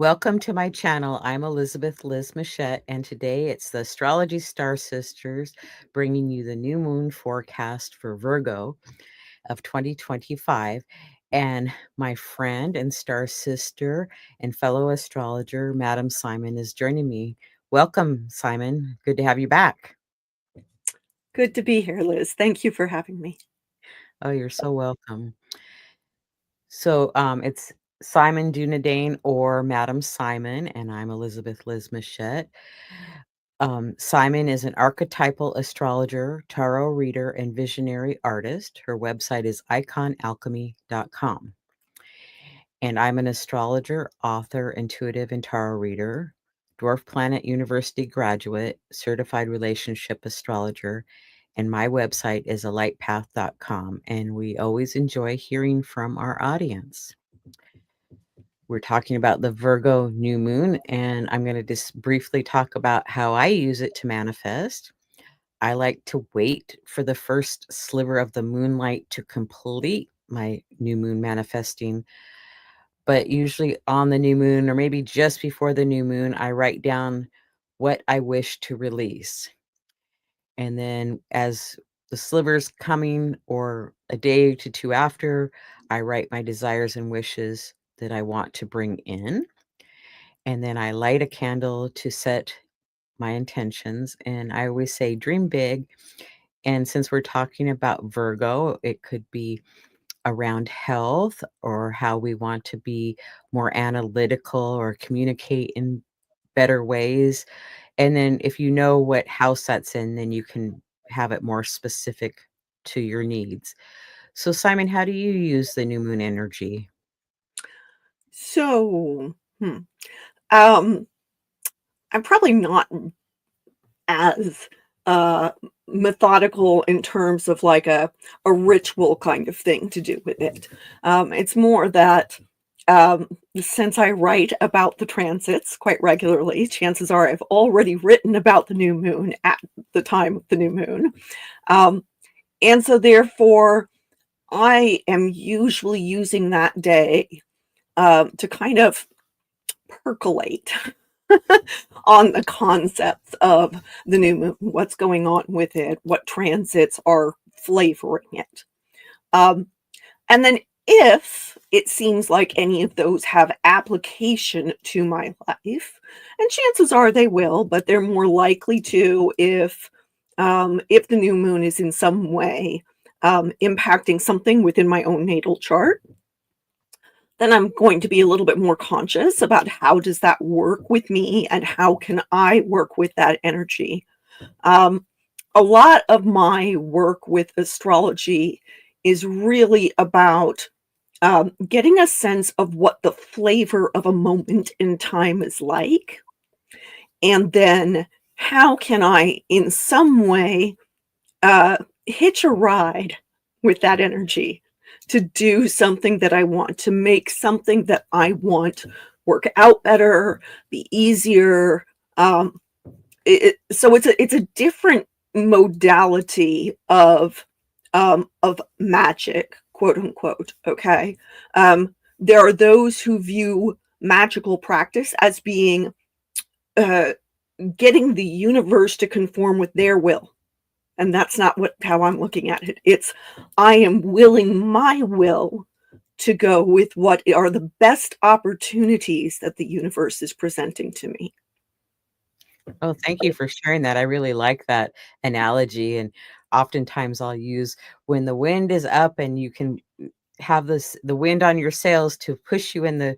Welcome to my channel. I'm Elizabeth Liz Muschett, and today it's the Astrology Star Sisters bringing you the new moon forecast for Virgo of 2025. And my friend and star sister and fellow astrologer, Madam Simon, is joining me. Welcome, Simon. Good to have you back. Good to be here, Liz. Thank you for having me. Oh, you're so welcome. So it's Simon Dunedin or Madam Simon, and I'm Elizabeth Liz Muschett. Simon is an archetypal astrologer, tarot reader, and visionary artist. Her website is iconalchemy.com. And I'm an astrologer, author, intuitive, and tarot reader, Dwarf Planet University graduate, certified relationship astrologer, and my website is alightpath.com. And we always enjoy hearing from our audience. We're talking about the Virgo new moon, and I'm going to just briefly talk about how I use it to manifest. I like to wait for the first sliver of the moonlight to complete my new moon manifesting. But usually on the new moon, or maybe just before the new moon, I write down what I wish to release. And then as the sliver's coming, or a day to two after, I write my desires and wishes that I want to bring in. And then I light a candle to set my intentions. And I always say, dream big. And since we're talking about Virgo, it could be around health or how we want to be more analytical or communicate in better ways. And then if you know what house that's in, then you can have it more specific to your needs. So, Simon, how do you use the new moon energy? So, I'm probably not as methodical in terms of like a ritual kind of thing to do with it. It's more that since I write about the transits quite regularly, chances are I've already written about the new moon at the time of the new moon. And so therefore, I am usually using that day to kind of percolate on the concepts of the new moon, what's going on with it, what transits are flavoring it. And then if it seems like any of those have application to my life, and chances are they will, but they're more likely to if the new moon is in some way impacting something within my own natal chart, then I'm going to be a little bit more conscious about how does that work with me and how can I work with that energy. A lot of my work with astrology is really about getting a sense of what the flavor of a moment in time is like. And then how can I, in some way, hitch a ride with that energy to do something that I want, to make something that I want work out better, be easier. So it's a different modality of magic, quote unquote. Okay, there are those who view magical practice as being getting the universe to conform with their will. And that's not how I'm looking at it. It's I am willing my will to go with what are the best opportunities that the universe is presenting to me. Oh, thank you for sharing that. I really like that analogy. And oftentimes I'll use when the wind is up and you can have the wind on your sails to push you in the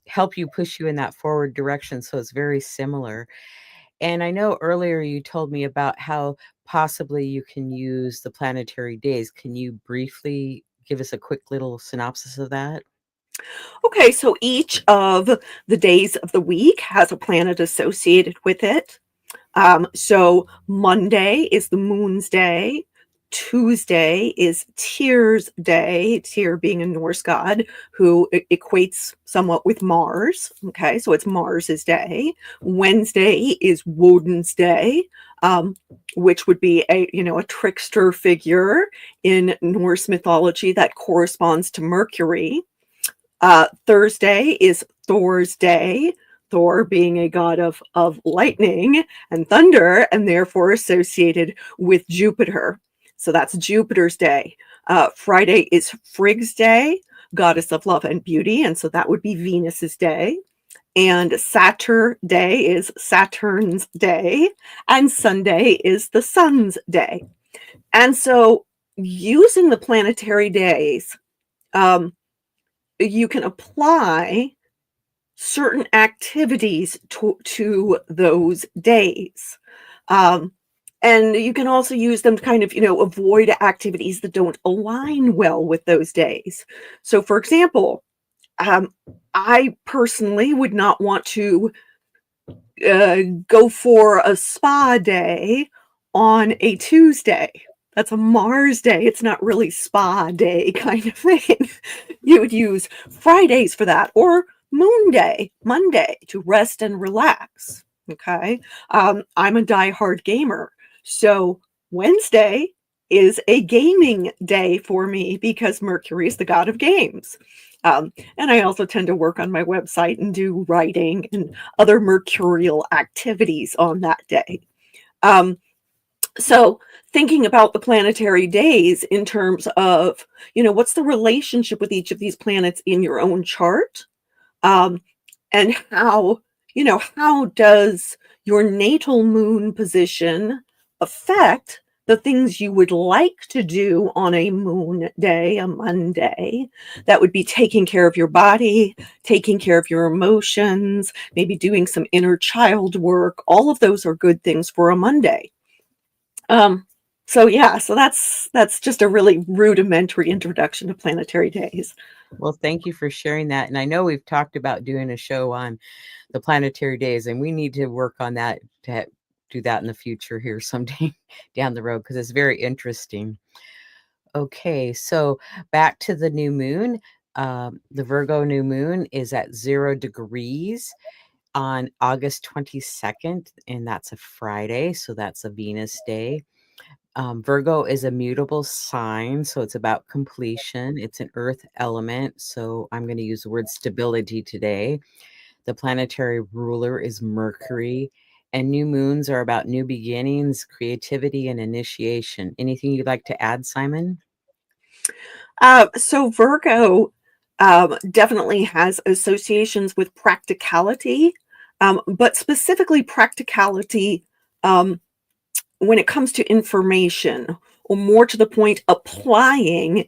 help you push you in that forward direction. So it's very similar. And I know earlier you told me about how possibly you can use the planetary days. Can you briefly give us a quick little synopsis of that? Okay, so each of the days of the week has a planet associated with it. So Monday is the moon's day. Tuesday is Tyr's day, Tyr being a Norse god who equates somewhat with Mars. Okay, so it's Mars's day. Wednesday is Woden's day, which would be a trickster figure in Norse mythology that corresponds to Mercury. Thursday is Thor's day, Thor being a god of lightning and thunder, and therefore associated with Jupiter. So that's Jupiter's day. Friday is Frigg's day, goddess of love and beauty, and so that would be Venus's day. And Saturday is Saturn's day, and Sunday is the sun's day. And so using the planetary days, you can apply certain activities to those days. And you can also use them to kind of, avoid activities that don't align well with those days. So, for example, I personally would not want to go for a spa day on a Tuesday. That's a Mars day. It's not really spa day kind of thing. You would use Fridays for that, or Moon Day, Monday, to rest and relax. Okay. I'm a diehard gamer. So Wednesday is a gaming day for me because Mercury is the god of games. And I also tend to work on my website and do writing and other mercurial activities on that day. So thinking about the planetary days in terms of, what's the relationship with each of these planets in your own chart? And how does your natal moon position affect the things you would like to do on a moon day, a Monday? That would be taking care of your body, taking care of your emotions, maybe doing some inner child work. All of those are good things for a Monday. So that's just a really rudimentary introduction to planetary days. Well, thank you for sharing that. And I know we've talked about doing a show on the planetary days, and we need to work on that to do that in the future here someday down the road, because it's very interesting. Okay, so back to the new moon. The Virgo new moon is at 0 degrees on August 22nd, and that's a Friday, so that's a Venus day. Virgo is a mutable sign, so it's about completion. It's an earth element, so I'm going to use the word stability today. The planetary ruler is Mercury, and new moons are about new beginnings, creativity, and initiation. Anything you'd like to add, Simon? So Virgo definitely has associations with practicality, but specifically practicality when it comes to information, or more to the point, applying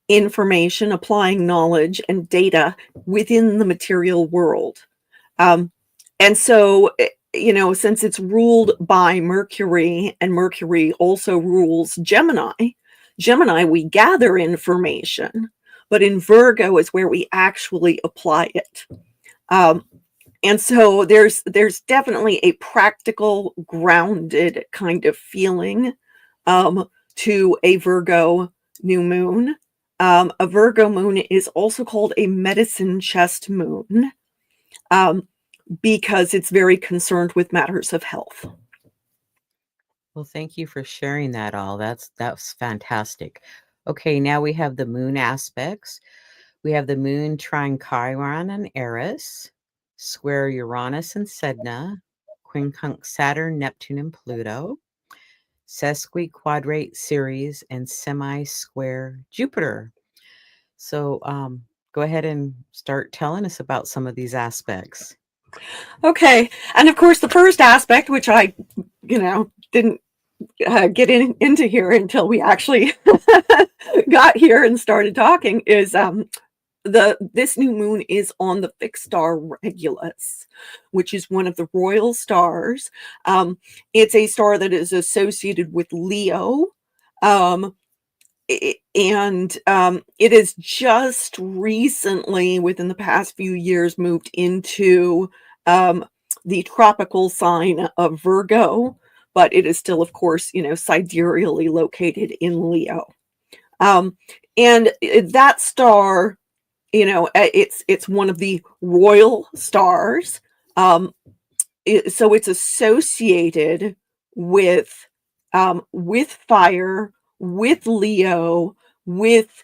information, applying knowledge and data within the material world. And so, since it's ruled by Mercury, and Mercury also rules Gemini, we gather information, but in Virgo is where we actually apply it. And so there's definitely a practical, grounded kind of feeling to a Virgo new moon. A Virgo moon is also called a medicine chest moon because it's very concerned with matters of health. Well, thank you for sharing that all. That's fantastic. Okay, now we have the moon aspects. We have the moon trine Chiron and Eris, square Uranus and Sedna, quincunx Saturn, Neptune, and Pluto, sesquiquadrate Ceres, and semi-square Jupiter. So go ahead and start telling us about some of these aspects. Okay, and of course the first aspect, which I, didn't get into here until we actually got here and started talking, is this new moon is on the fixed star Regulus, which is one of the royal stars. It's a star that is associated with Leo. It is just recently, within the past few years, moved into the tropical sign of Virgo, but it is still, of course, sidereally located in Leo. And that star, it's one of the royal stars. So it's associated with fire, with Leo, with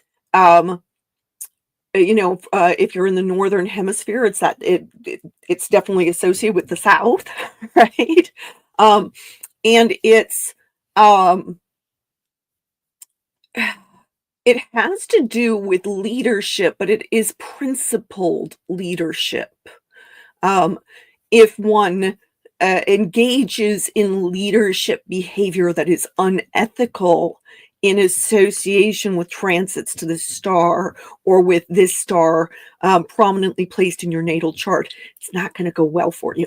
if you're in the northern hemisphere, it's definitely associated with the south, right? And it has to do with leadership, but it is principled leadership. If one engages in leadership behavior that is unethical in association with transits to the star, or with this star prominently placed in your natal chart, it's not going to go well for you.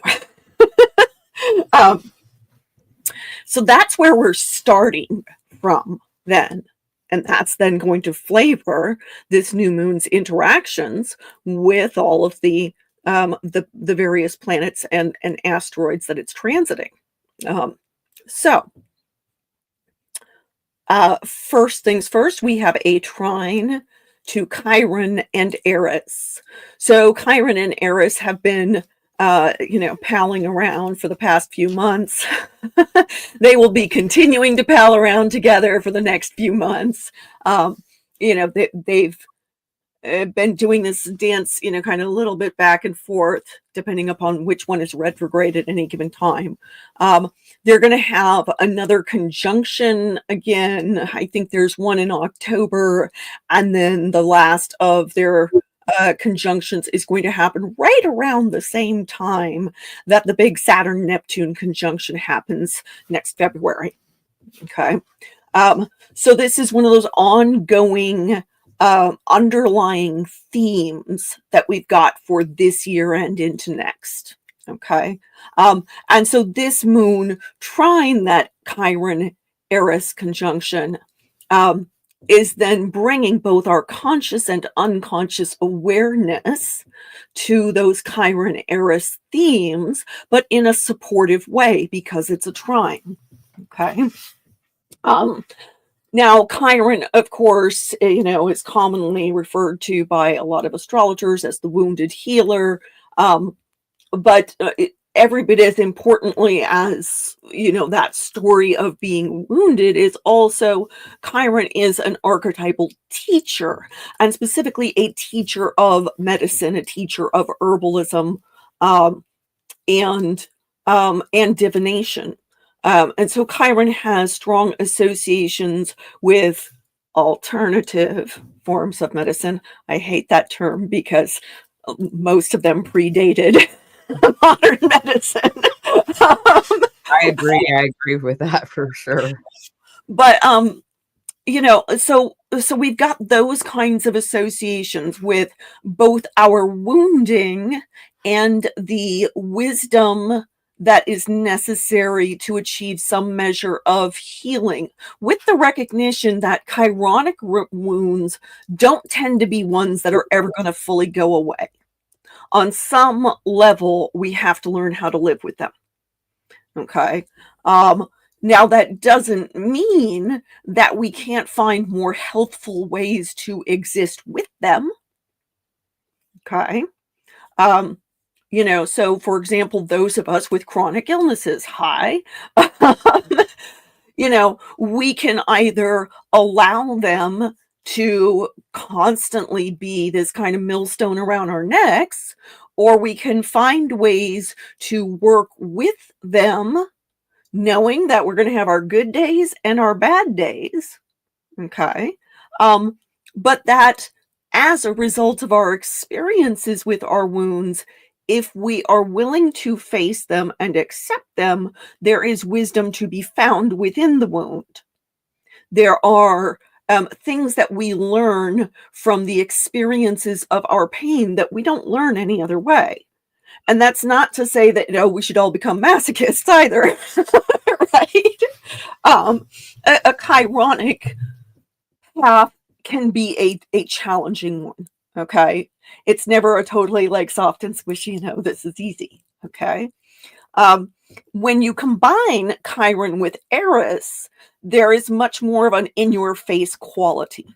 So that's where we're starting from then. And that's then going to flavor this new moon's interactions with all of the various planets and asteroids that it's transiting. So first things first, we have a trine to Chiron and Eris. So Chiron and Eris have been palling around for the past few months. They will be continuing to pal around together for the next few months. They've been doing this dance, kind of a little bit back and forth, depending upon which one is retrograde at any given time. They're going to have another conjunction again. I think there's one in October, and then the last of their conjunctions is going to happen right around the same time that the big Saturn-Neptune conjunction happens next February. Okay. So this is one of those ongoing underlying themes that we've got for this year and into next. Okay. And so this moon trine, that Chiron Eris conjunction, is then bringing both our conscious and unconscious awareness to those Chiron Eris themes, but in a supportive way because it's a trine. Okay. Now, Chiron, of course, is commonly referred to by a lot of astrologers as the wounded healer, but every bit as importantly as, that story of being wounded is also Chiron is an archetypal teacher, and specifically a teacher of medicine, a teacher of herbalism, and divination. And so Chiron has strong associations with alternative forms of medicine. I hate that term because most of them predated modern medicine. I agree with that for sure. But so we've got those kinds of associations with both our wounding and the wisdom that is necessary to achieve some measure of healing, with the recognition that chironic wounds don't tend to be ones that are ever going to fully go away. On some level, we have to learn how to live with them. Okay. Now, that doesn't mean that we can't find more healthful ways to exist with them. Okay. So for example, those of us with chronic illnesses, we can either allow them to constantly be this kind of millstone around our necks, or we can find ways to work with them, knowing that we're going to have our good days and our bad days. Okay. But that as a result of our experiences with our wounds, if we are willing to face them and accept them, there is wisdom to be found within the wound. There are things that we learn from the experiences of our pain that we don't learn any other way. And that's not to say that, we should all become masochists either, right? A chironic path can be a challenging one, okay? It's never a totally soft and squishy, this is easy, okay? When you combine Chiron with Eris, there is much more of an in-your-face quality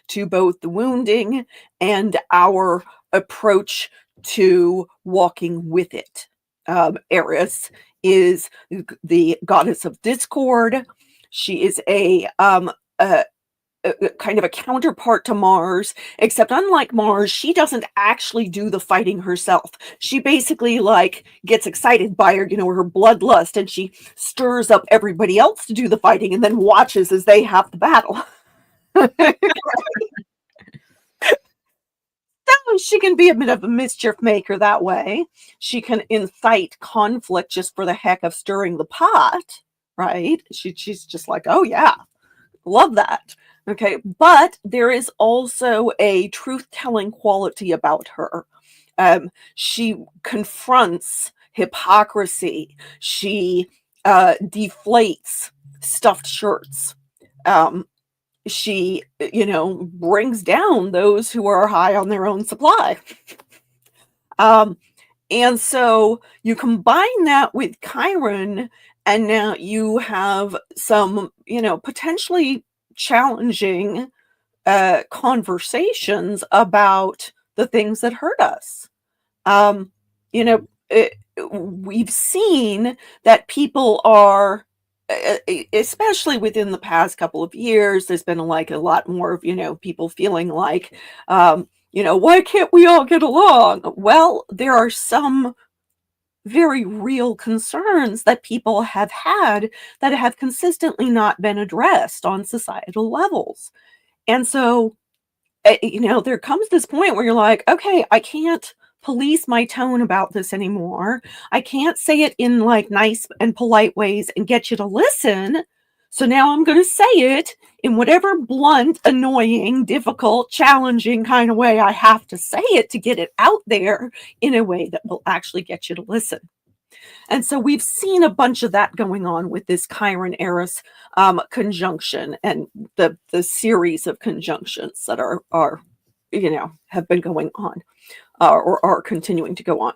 to both the wounding and our approach to walking with it. Eris is the goddess of discord. She is a kind of a counterpart to Mars, except unlike Mars, she doesn't actually do the fighting herself. She basically like gets excited by her, her bloodlust, and she stirs up everybody else to do the fighting and then watches as they have the battle. She can be a bit of a mischief maker that way. She can incite conflict just for the heck of stirring the pot, right? She's just like, oh yeah, love that. Okay, but there is also a truth-telling quality about her. She confronts hypocrisy. She deflates stuffed shirts. She, brings down those who are high on their own supply. And so you combine that with Chiron, and now you have some, potentially challenging conversations about the things that hurt us. We've seen that people are, especially within the past couple of years, there's been like a lot more of, people feeling like, why can't we all get along? Well, there are some very real concerns that people have had that have consistently not been addressed on societal levels. And so, there comes this point where you're like, okay, I can't police my tone about this anymore. I can't say it in like nice and polite ways and get you to listen. So now I'm going to say it in whatever blunt, annoying, difficult, challenging kind of way I have to say it to get it out there in a way that will actually get you to listen. And so we've seen a bunch of that going on with this Chiron Eris conjunction and the series of conjunctions that are have been going on or are continuing to go on.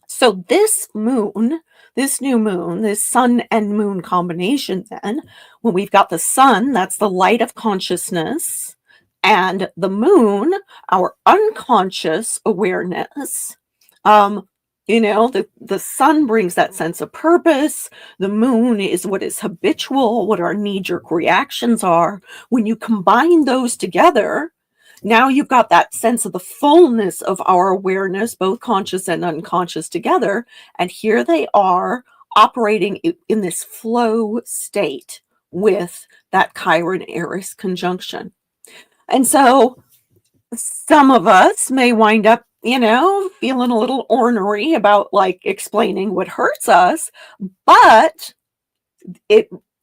So this new moon, this sun and moon combination, then when we've got the sun, that's the light of consciousness, and the moon, our unconscious awareness. The sun brings that sense of purpose. The moon is what is habitual, what our knee-jerk reactions are. When you combine those together, now you've got that sense of the fullness of our awareness, both conscious and unconscious together. And here they are operating in this flow state with that Chiron Eris conjunction. And so some of us may wind up, feeling a little ornery about like explaining what hurts us, but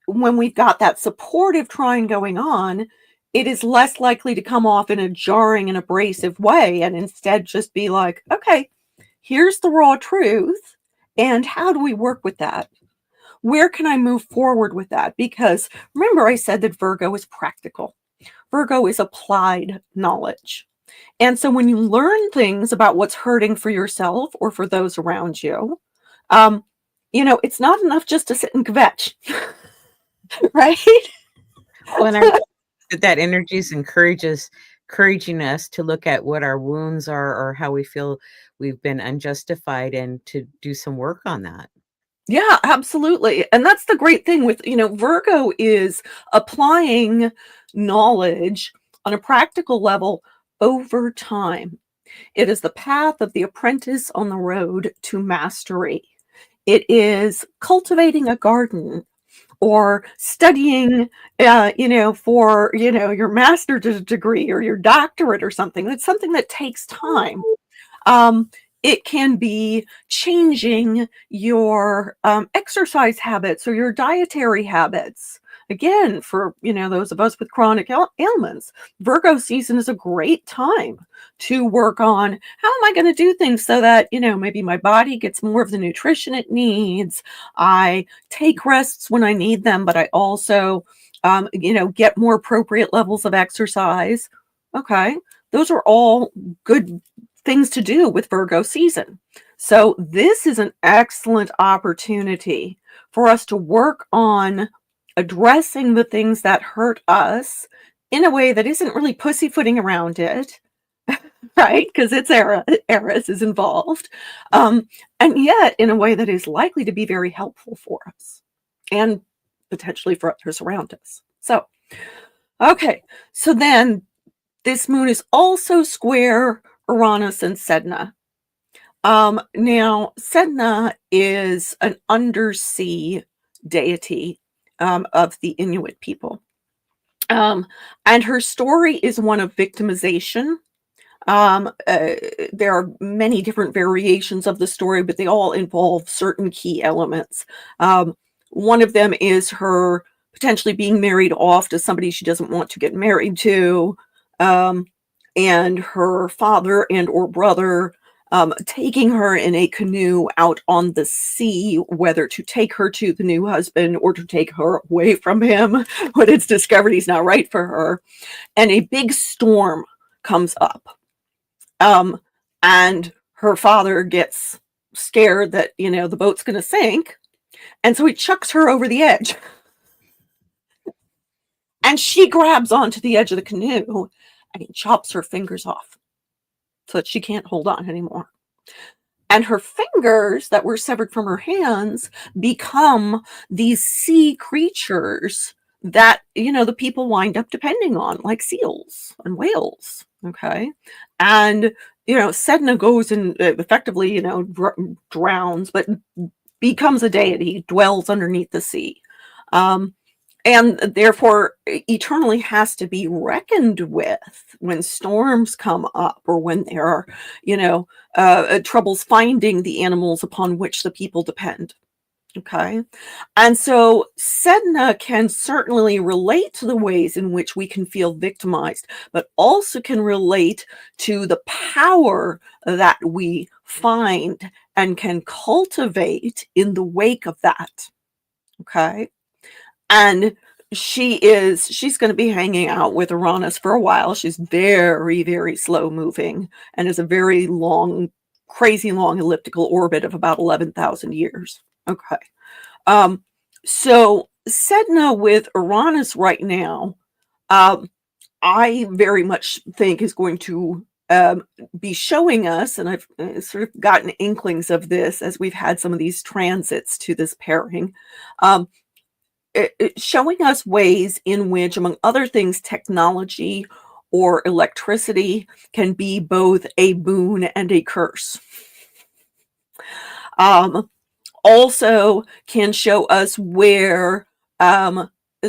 when we've got that supportive trine going on, it is less likely to come off in a jarring and abrasive way, and instead just be like, okay, here's the raw truth, and how do we work with that? Where can I move forward with that? Because remember, I said that Virgo is practical. Virgo is applied knowledge. And so when you learn things about what's hurting for yourself or for those around you, it's not enough just to sit and kvetch, right? Well, and I that energy is encouraging us to look at what our wounds are or how we feel we've been unjustified and to do some work on that. Yeah, absolutely. And that's the great thing with, Virgo is applying knowledge on a practical level over time. It is the path of the apprentice on the road to mastery. It is cultivating a garden or studying, for, your master's degree or your doctorate or something. That's something that takes time. It can be changing your exercise habits or your dietary habits. Again, for those of us with chronic ailments, Virgo season is a great time to work on how am I going to do things so that maybe my body gets more of the nutrition it needs. I take rests when I need them, but I also get more appropriate levels of exercise. Okay, those are all good things to do with Virgo season. So this is an excellent opportunity for us to work on addressing the things that hurt us in a way that isn't really pussyfooting around it, right? Because it's Eris is involved, and yet in a way that is likely to be very helpful for us and potentially for others around us. So Okay, so then this moon is also square Uranus and Sedna. Now, Sedna is an undersea deity of the Inuit people. Um, and her story is one of victimization. There are many different variations of the story, but they all involve certain key elements. One of them is her potentially being married off to somebody she doesn't want to get married to, um, and her father and or brother taking her in a canoe out on the sea, whether to take her to the new husband or to take her away from him when it's discovered he's not right for her. And a big storm comes up. Um, and her father gets scared that, the boat's going to sink. And so he chucks her over the edge. And she grabs onto the edge of the canoe and he chops her fingers off so that she can't hold on anymore. And her fingers that were severed from her hands become these sea creatures that, the people wind up depending on, like seals and whales. Okay. And, Sedna goes and effectively, drowns, but becomes a deity, dwells underneath the sea. And therefore eternally has to be reckoned with when storms come up or when there are, troubles finding the animals upon which the people depend. Okay. And so Sedna can certainly relate to the ways in which we can feel victimized, but also can relate to the power that we find and can cultivate in the wake of that. Okay. And she's going to be hanging out with Uranus for a while. She's very, very slow moving and is a very long, crazy long elliptical orbit of about 11,000 years. Okay. So Sedna with Uranus right now, I very much think is going to be showing us, and I've sort of gotten inklings of this as we've had some of these transits to this pairing, showing us ways in which, among other things, technology or electricity can be both a boon and a curse. Also can show us where,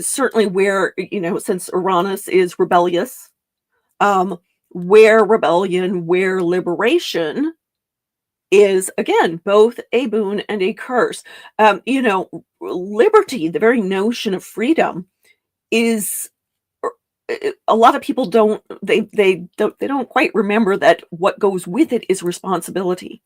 certainly where, since Uranus is rebellious, where rebellion, where liberation is, again, both a boon and a curse. Liberty, the very notion of freedom, is a lot of people don't quite remember that what goes with it is responsibility.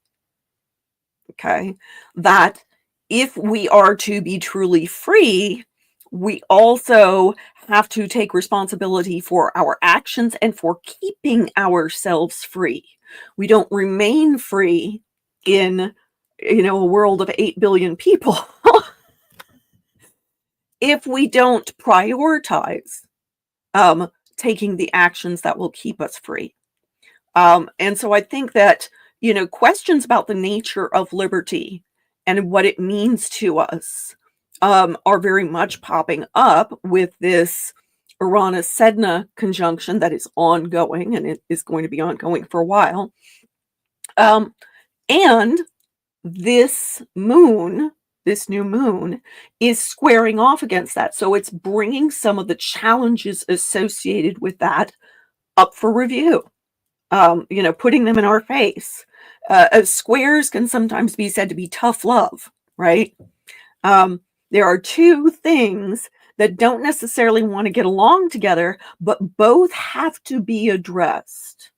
Okay, that if we are to be truly free, we also have to take responsibility for our actions and for keeping ourselves free. We don't remain free in, a world of 8 billion people if we don't prioritize taking the actions that will keep us free. And so I think that, questions about the nature of liberty and what it means to us are very much popping up with this Uranus Sedna conjunction that is ongoing, and it is going to be ongoing for a while. And this moon, this new moon, is squaring off against that. So it's bringing some of the challenges associated with that up for review, putting them in our face. Squares can sometimes be said to be tough love, right? There are two things that don't necessarily want to get along together, but both have to be addressed.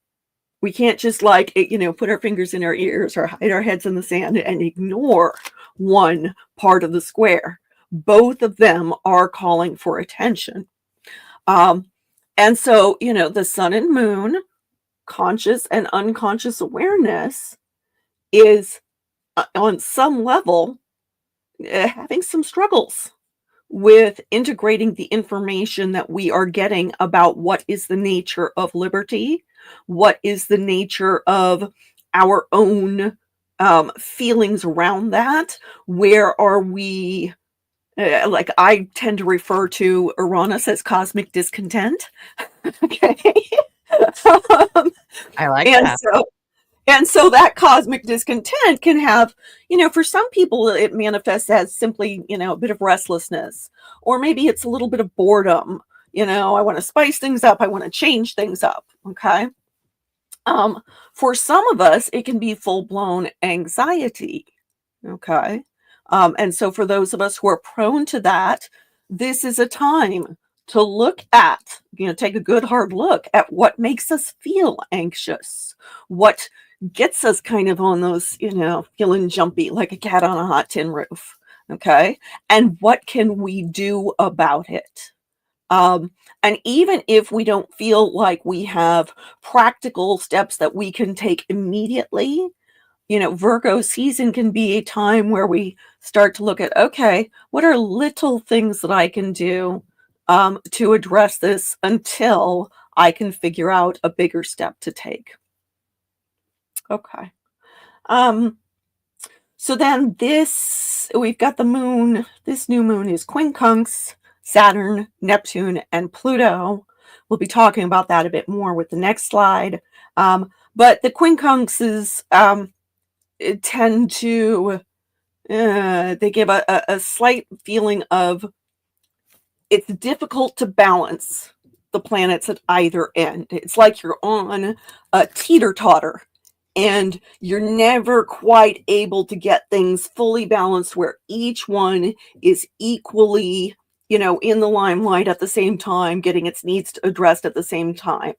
We can't just put our fingers in our ears or hide our heads in the sand and ignore one part of the square. Both of them are calling for attention. And so, the sun and moon, conscious and unconscious awareness, is on some level having some struggles with integrating the information that we are getting about what is the nature of liberty, what is the nature of our own feelings around that, where are we like I tend to refer to Uranus as cosmic discontent. Okay. um, I like and that. so and so that cosmic discontent can have, for some people it manifests as simply, a bit of restlessness, or maybe it's a little bit of boredom. I want to spice things up, I want to change things up. Okay. Um, for some of us, it can be full blown anxiety. Okay. And so for those of us who are prone to that, this is a time to look at, take a good hard look at what makes us feel anxious, what gets us kind of on those, feeling jumpy like a cat on a hot tin roof. Okay. And what can we do about it? Um, and even if we don't feel like we have practical steps that we can take immediately, Virgo season can be a time where we start to look at, okay, what are little things that I can do to address this until I can figure out a bigger step to take. Okay. Um, so then we've got the moon. This new moon is Quincunx, Saturn, Neptune, and Pluto. We'll be talking about that a bit more with the next slide. But the Quincunxes tend to, they give a slight feeling of it's difficult to balance the planets at either end. It's like you're on a teeter-totter and you're never quite able to get things fully balanced where each one is equally, in the limelight at the same time, getting its needs addressed at the same time.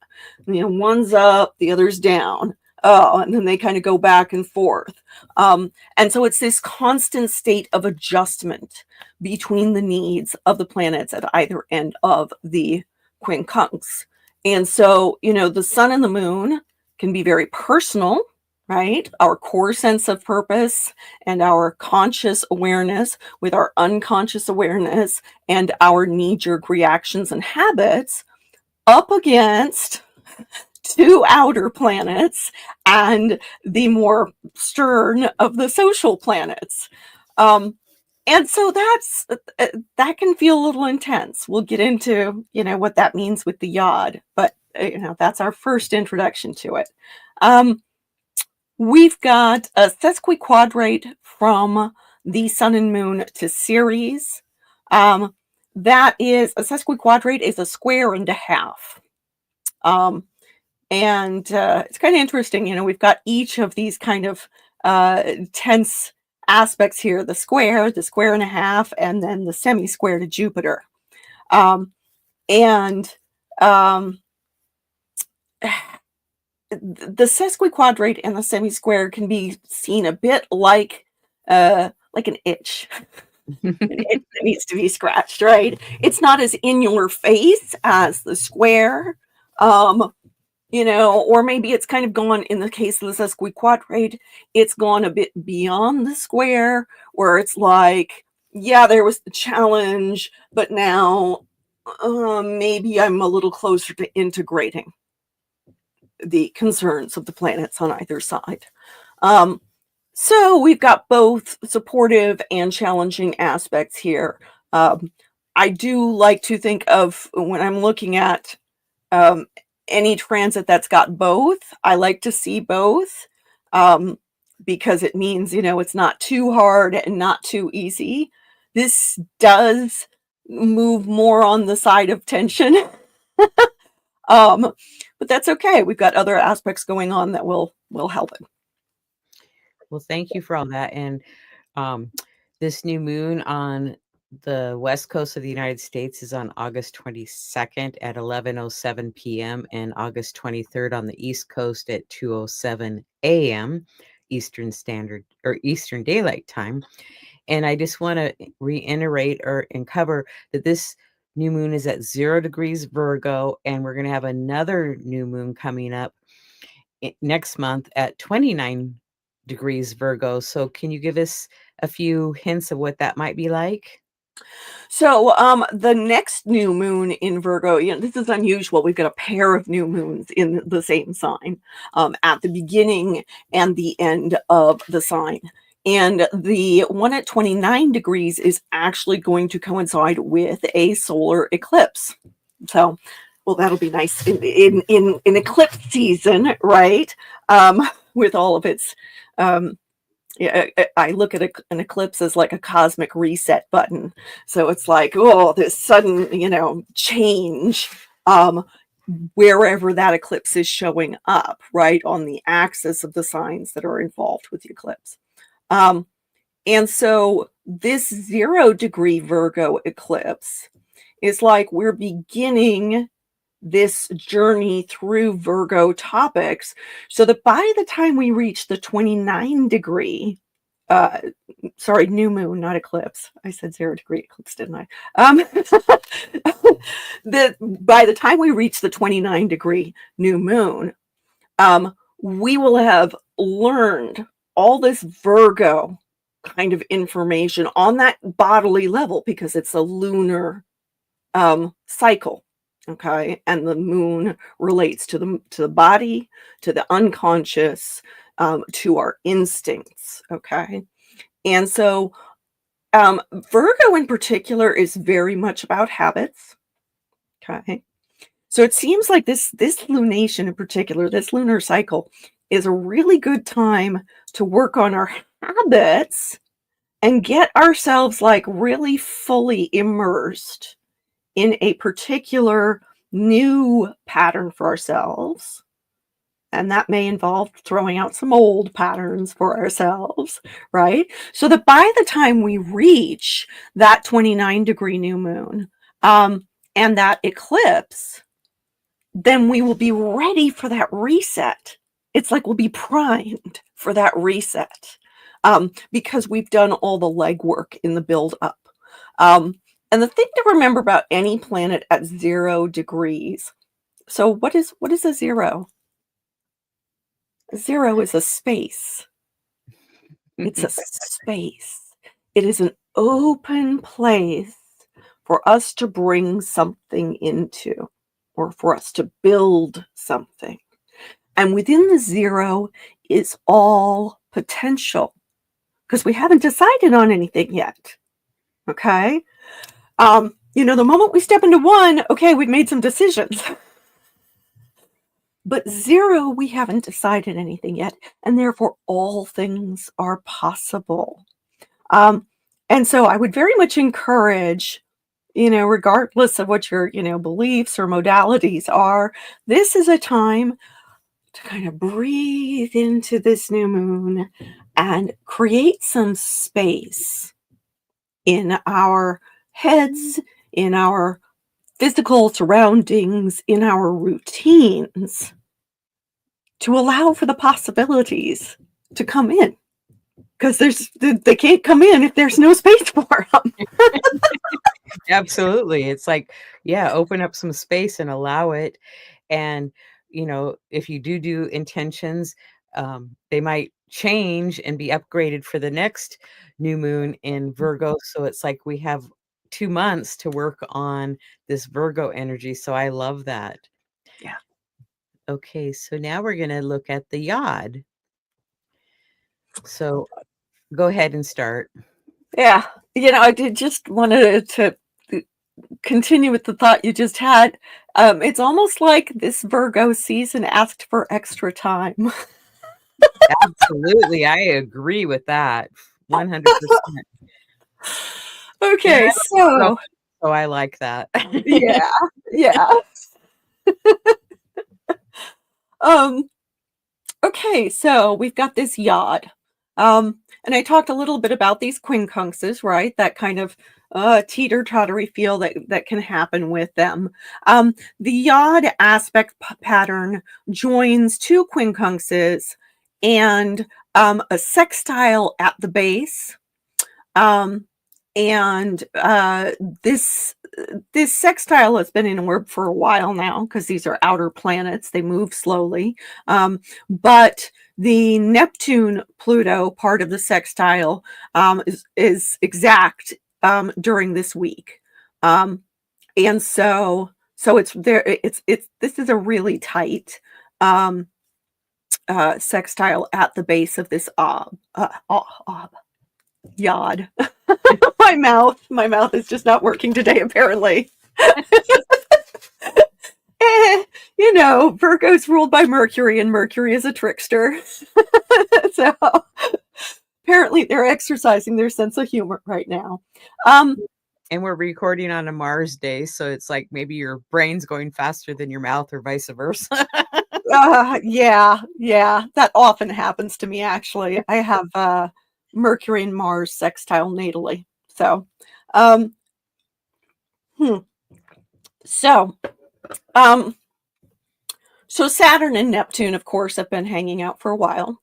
One's up, the other's down. Oh, and then they kind of go back and forth. And so it's this constant state of adjustment between the needs of the planets at either end of the quincunx. And so, the sun and the moon can be very personal, right? Our core sense of purpose and our conscious awareness with our unconscious awareness and our knee-jerk reactions and habits up against two outer planets and the more stern of the social planets. And so that can feel a little intense. We'll get into, what that means with the yod, but that's our first introduction to it. We've got a sesquiquadrate from the sun and moon to Ceres. That is a sesquiquadrate is a square and a half. And it's kind of interesting, we've got each of these kind of tense aspects here, the square and a half, and then the semi-square to Jupiter. And the sesquiquadrate and the semi-square can be seen a bit like an itch. An itch that needs to be scratched, right? It's not as in your face as the square. Or maybe it's kind of gone, in the case of the sesquiquadrate, it's gone a bit beyond the square, where it's like, yeah, there was the challenge, but now maybe I'm a little closer to integrating the concerns of the planets on either side. So we've got both supportive and challenging aspects here. I do like to think of, when I'm looking at any transit that's got both, I like to see both, because it means, it's not too hard and not too easy. This does move more on the side of tension. But that's okay. We've got other aspects going on that will help it. Well, thank you for all that. And this new moon on the west coast of the United States is on August 22nd at 11:07 p.m. and August 23rd on the East Coast at 2:07 a.m. Eastern Standard or Eastern Daylight Time. And I just want to reiterate and cover that this new moon is at 0 degrees Virgo, and we're going to have another new moon coming up next month at 29 degrees Virgo. So can you give us a few hints of what that might be like? So the next new moon in Virgo, this is unusual. We've got a pair of new moons in the same sign at the beginning and the end of the sign. And the one at 29 degrees is actually going to coincide with a solar eclipse. So, well, that'll be nice in eclipse season, right? With all of its, yeah, I look at an eclipse as like a cosmic reset button. So it's like, oh, this sudden, change, wherever that eclipse is showing up, right on the axis of the signs that are involved with the eclipse. And so this 0-degree Virgo eclipse is like we're beginning this journey through Virgo topics so that by the time we reach the 29-degree, new moon, not eclipse. I said 0-degree eclipse, didn't I? That by the time we reach the 29-degree new moon, we will have learned all this Virgo kind of information on that bodily level because it's a lunar cycle. Okay, and the moon relates to the body, to the unconscious, to our instincts. Okay, and so Virgo in particular is very much about habits. Okay, so it seems like this lunation in particular, this lunar cycle, is a really good time to work on our habits and get ourselves like really fully immersed in a particular new pattern for ourselves. And that may involve throwing out some old patterns for ourselves, right? So that by the time we reach that 29-degree new moon and that eclipse, then we will be ready for that reset. It's like we'll be primed for that reset because we've done all the legwork in the build up. And the thing to remember about any planet at 0 degrees. So what is a zero? Zero is a space. It's a space. It is an open place for us to bring something into, or for us to build something. And within the 0 is all potential because we haven't decided on anything yet. Okay? The moment we step into 1, okay, we've made some decisions. But 0, we haven't decided anything yet, and therefore all things are possible. And so I would very much encourage, regardless of what your, beliefs or modalities are, this is a time to kind of breathe into this new moon and create some space in our heads, in our physical surroundings, in our routines to allow for the possibilities to come in. Because they can't come in if there's no space for them. Absolutely. It's like, yeah, open up some space and allow it. And, if you do intentions, they might change and be upgraded for the next new moon in Virgo. So it's like we have 2 months to work on this Virgo energy. So I love that. Yeah. Okay, so now we're going to look at the yod. So go ahead and start. Yeah. I did just wanted to continue with the thought you just had. It's almost like this Virgo season asked for extra time. Absolutely. I agree with that. 100%. Okay, And so I like that. yeah, yeah. Okay, so we've got this yod. And I talked a little bit about these quincunxes, right? That kind of teeter-tottery feel that can happen with them. The yod aspect pattern joins 2 quincunxes and a sextile at the base. And this sextile has been in orb for a while now because these are outer planets. They move slowly. But the Neptune Pluto part of the sextile is exact during this week. And so it's there. It's this is a really tight sextile at the base of this yod. My mouth is just not working today, apparently. Virgo's ruled by Mercury, and Mercury is a trickster. So apparently they're exercising their sense of humor right now. And we're recording on a Mars day, so it's like maybe your brain's going faster than your mouth or vice versa. Yeah, that often happens to me, actually. I have Mercury and Mars sextile natally. So, so, so Saturn and Neptune, of course, have been hanging out for a while.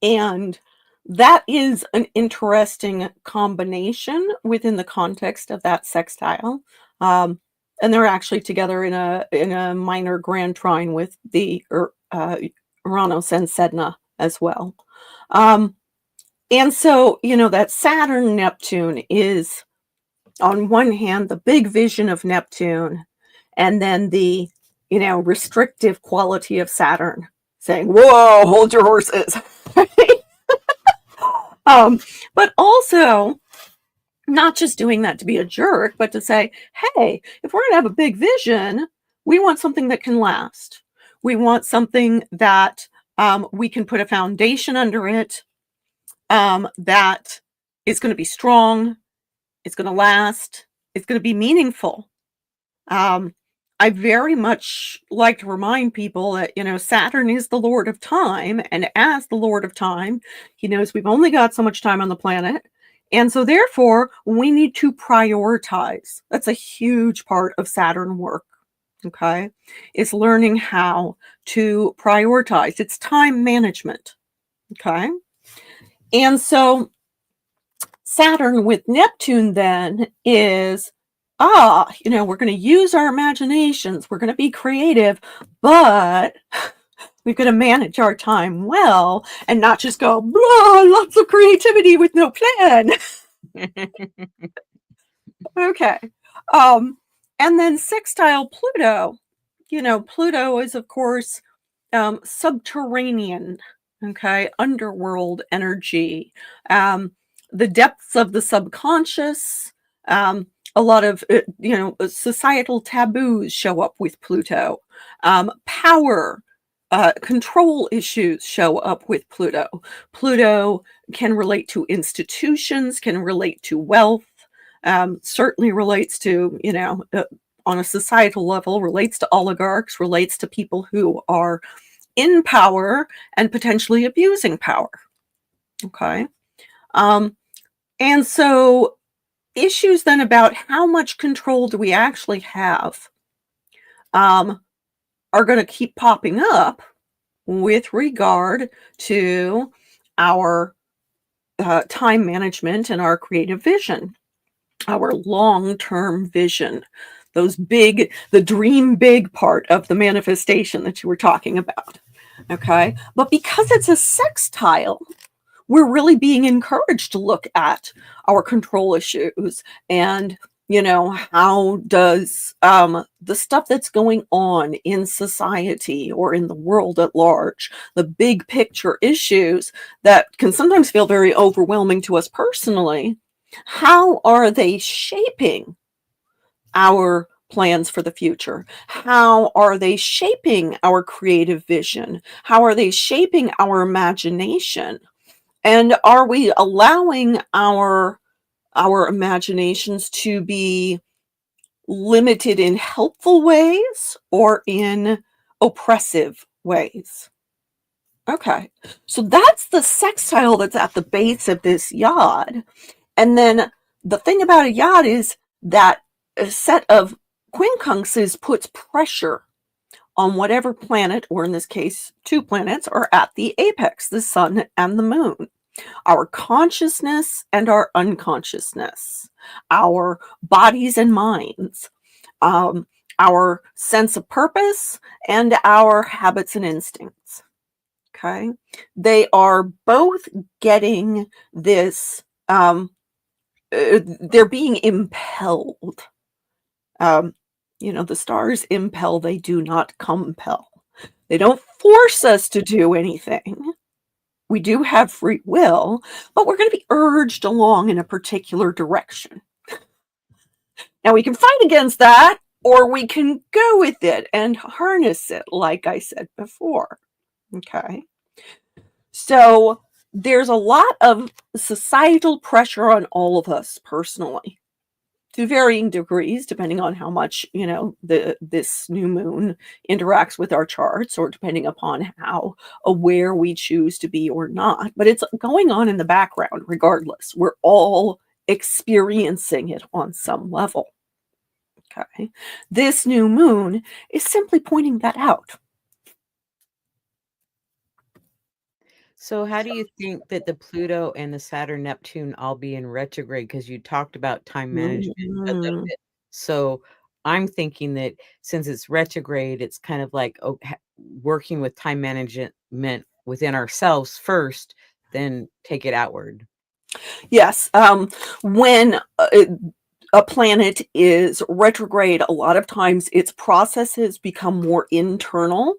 And that is an interesting combination within the context of that sextile. And they're actually together in a minor grand trine with the Uranus and Sedna as well. And so, that Saturn Neptune is, on one hand, the big vision of Neptune, and then the, restrictive quality of Saturn, saying, whoa, hold your horses. But also not just doing that to be a jerk, but to say, hey, if we're going to have a big vision, we want something that can last. We want something that we can put a foundation under it, that is going to be strong, it's going to last, it's going to be meaningful. I very much like to remind people that, Saturn is the Lord of Time, and as the Lord of Time, he knows we've only got so much time on the planet. And so therefore, we need to prioritize. That's a huge part of Saturn work, okay? It's learning how to prioritize. It's time management, okay? And so Saturn with Neptune then is, we're going to use our imaginations, we're going to be creative, but we've got to manage our time well and not just go, blah, lots of creativity with no plan. Okay. And then sextile Pluto. Pluto is, of course, subterranean, okay, underworld energy, the depths of the subconscious. A lot of, societal taboos show up with Pluto. Power, control issues show up with Pluto. Pluto can relate to institutions, can relate to wealth, certainly relates to, on a societal level, relates to oligarchs, relates to people who are in power and potentially abusing power. Okay. And so issues then about how much control do we actually have are going to keep popping up with regard to our time management and our creative vision, our long-term vision, the dream big part of the manifestation that you were talking about. Okay. But because it's a sextile, we're really being encouraged to look at our control issues and, how does the stuff that's going on in society or in the world at large, the big picture issues that can sometimes feel very overwhelming to us personally, how are they shaping our plans for the future? How are they shaping our creative vision? How are they shaping our imagination? And are we allowing our imaginations to be limited in helpful ways or in oppressive ways? Okay, so that's the sextile that's at the base of this yod. And then the thing about a yod is that a set of quincunxes puts pressure on whatever planet, or in this case, two planets, are at the apex, the sun and the moon. Our consciousness and our unconsciousness, our bodies and minds, our sense of purpose, and our habits and instincts. Okay, they are both getting this, they're being impelled. The stars impel, they do not compel. They don't force us to do anything. We do have free will, but we're going to be urged along in a particular direction. Now, we can fight against that, or we can go with it and harness it, like I said before. Okay. So there's a lot of societal pressure on all of us personally, to varying degrees, depending on how much, this new moon interacts with our charts, or depending upon how aware we choose to be or not. But it's going on in the background regardless. We're all experiencing it on some level. Okay. This new moon is simply pointing that out. So how do you think that the Pluto and the Saturn Neptune all be in retrograde? Because you talked about time management a little Mhm. bit. So I'm thinking that since it's retrograde, it's kind of like working with time management within ourselves first, then take it outward. Yes. When a planet is retrograde, a lot of times its processes become more internal.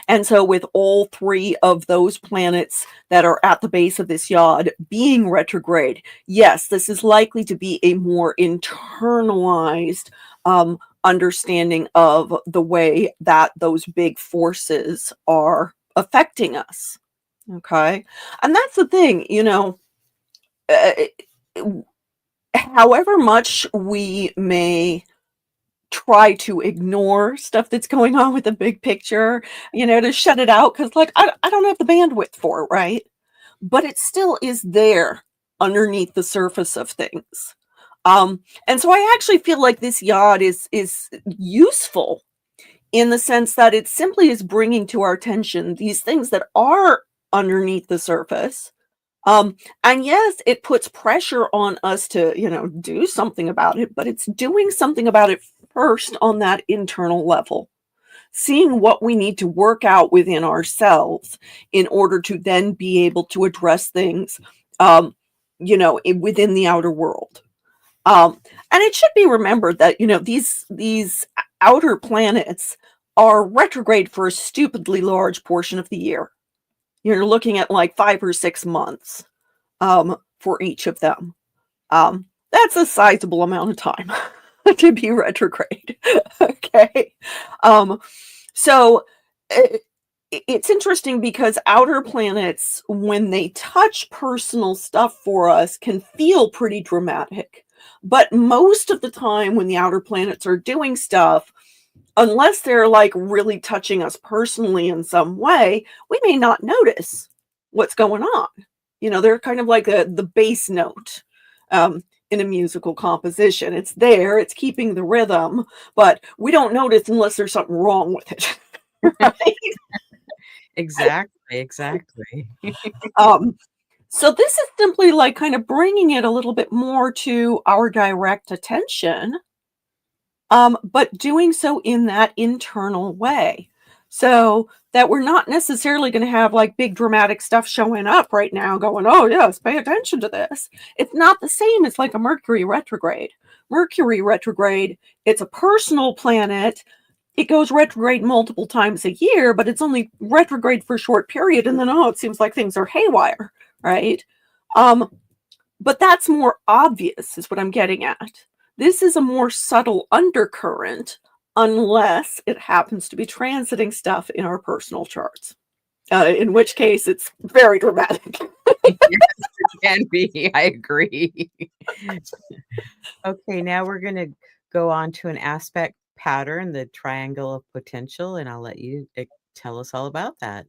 And so, with all three of those planets that are at the base of this yod being retrograde, yes, this is likely to be a more internalized understanding of the way that those big forces are affecting us. Okay. And that's the thing, uh, however much we may try to ignore stuff that's going on with the big picture, to shut it out because, like, I don't have the bandwidth for it, right? But it still is there underneath the surface of things. And so I actually feel like this yod is useful in the sense that it simply is bringing to our attention these things that are underneath the surface. And yes, it puts pressure on us to, do something about it, but it's doing something about it first on that internal level, seeing what we need to work out within ourselves in order to then be able to address things, within the outer world. And it should be remembered that, these outer planets are retrograde for a stupidly large portion of the year. You're looking at like 5 or 6 months for each of them. That's a sizable amount of time to be retrograde. Okay. So it's interesting because outer planets, when they touch personal stuff for us, can feel pretty dramatic. But most of the time, when the outer planets are doing stuff, unless they're like really touching us personally in some way, we may not notice what's going on. They're kind of like the bass note in a musical composition. It's there, it's keeping the rhythm, but we don't notice unless there's something wrong with it. Right? Exactly, exactly. Um, so this is simply like kind of bringing it a little bit more to our direct attention, but doing so in that internal way. So that we're not necessarily going to have like big dramatic stuff showing up right now going, oh, yes, pay attention to this. It's not the same as like a Mercury retrograde. Mercury retrograde, it's a personal planet. It goes retrograde multiple times a year, but it's only retrograde for a short period. And then, oh, it seems like things are haywire, right? Um, but that's more obvious, is what I'm getting at. This is a more subtle undercurrent, unless it happens to be transiting stuff in our personal charts, in which case it's very dramatic. Yes, it can be. I agree. Okay, now we're gonna go on to an aspect pattern, the triangle of potential, and I'll let you tell us all about that.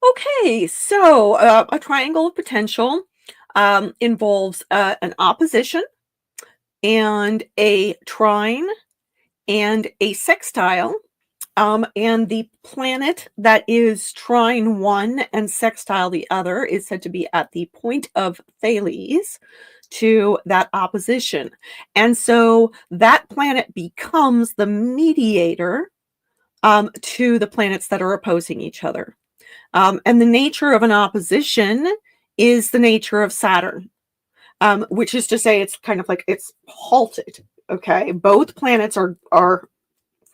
Okay, so a triangle of potential involves an opposition and a trine and a sextile. And the planet that is trine one and sextile the other is said to be at the point of Thales to that opposition. And so that planet becomes the mediator to the planets that are opposing each other. And the nature of an opposition is the nature of Saturn, which is to say it's kind of like it's halted. Okay, both planets are